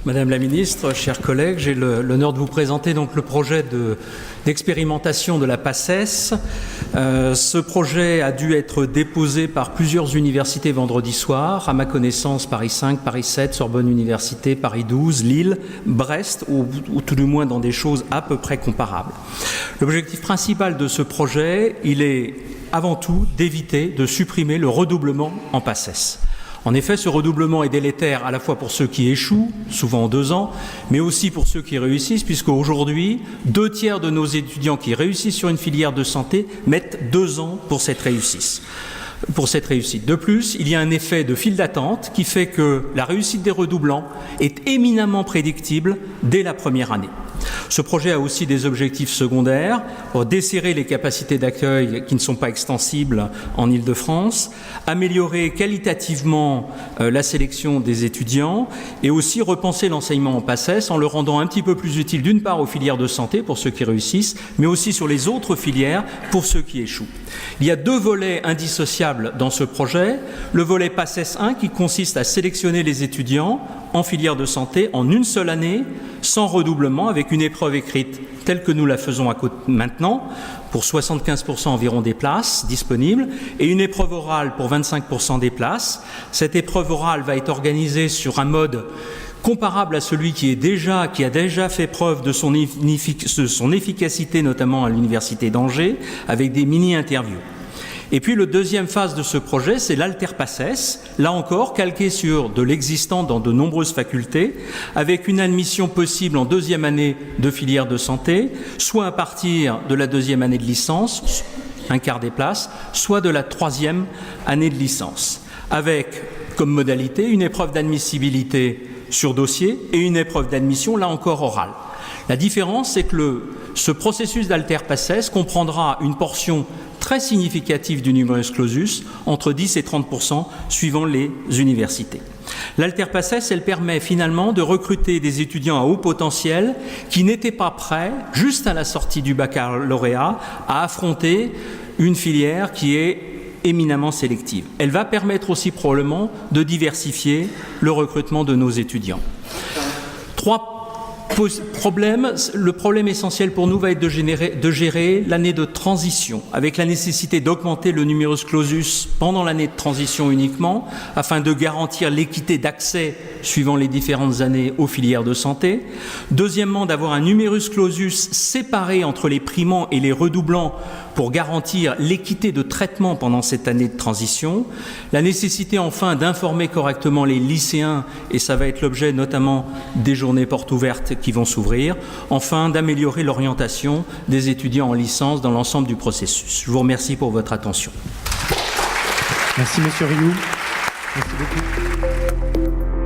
Madame la Ministre, chers collègues, j'ai l'honneur de vous présenter donc le projet d'expérimentation de la PACES. Ce projet a dû être déposé par plusieurs universités vendredi soir. À ma connaissance, Paris 5, Paris 7, Sorbonne Université, Paris 12, Lille, Brest, ou tout du moins dans des choses à peu près comparables. L'objectif principal de ce projet, il est avant tout d'éviter de supprimer le redoublement en PACES. En effet, ce redoublement est délétère à la fois pour ceux qui échouent, souvent en 2 ans, mais aussi pour ceux qui réussissent, puisqu'aujourd'hui, 2 tiers de nos étudiants qui réussissent sur une filière de santé mettent 2 ans pour cette réussite. De plus, il y a un effet de file d'attente qui fait que la réussite des redoublants est éminemment prédictible dès la première année. Ce projet a aussi des objectifs secondaires pour desserrer les capacités d'accueil qui ne sont pas extensibles en Île-de-France, améliorer qualitativement la sélection des étudiants et aussi repenser l'enseignement en PACES en le rendant un petit peu plus utile d'une part aux filières de santé pour ceux qui réussissent, mais aussi sur les autres filières pour ceux qui échouent. Il y a 2 volets indissociables dans ce projet. Le volet PACES 1 qui consiste à sélectionner les étudiants en filière de santé en une seule année, sans redoublement, avec une épreuve écrite telle que nous la faisons maintenant, pour 75% environ des places disponibles, et une épreuve orale pour 25% des places. Cette épreuve orale va être organisée sur un mode comparable à celui qui a déjà fait preuve de son efficacité, notamment à l'Université d'Angers, avec des mini-interviews. Et puis, la deuxième phase de ce projet, c'est l'Alter-PACES, là encore calqué sur de l'existant dans de nombreuses facultés, avec une admission possible en 2e année de filière de santé, soit à partir de la 2e année de licence, un quart des places, soit de la 3e année de licence, avec comme modalité une épreuve d'admissibilité sur dossier et une épreuve d'admission, là encore orale. La différence, c'est que ce processus d'Alter-PACES comprendra une portion très significative du numerus clausus, entre 10 et 30% suivant les universités. L'Alter-PACES, elle permet finalement de recruter des étudiants à haut potentiel qui n'étaient pas prêts, juste à la sortie du baccalauréat, à affronter une filière qui est éminemment sélective. Elle va permettre aussi probablement de diversifier le recrutement de nos étudiants. 3 problèmes. Le problème essentiel pour nous va être de gérer l'année de transition, avec la nécessité d'augmenter le numerus clausus pendant l'année de transition uniquement, afin de garantir l'équité d'accès suivant les différentes années aux filières de santé. Deuxièmement, d'avoir un numerus clausus séparé entre les primants et les redoublants pour garantir l'équité de traitement pendant cette année de transition. La nécessité enfin d'informer correctement les lycéens, et ça va être l'objet notamment des journées portes ouvertes qui vont s'ouvrir. Enfin, d'améliorer l'orientation des étudiants en licence dans l'ensemble du processus. Je vous remercie pour votre attention. Merci, Monsieur Rioux. Merci beaucoup.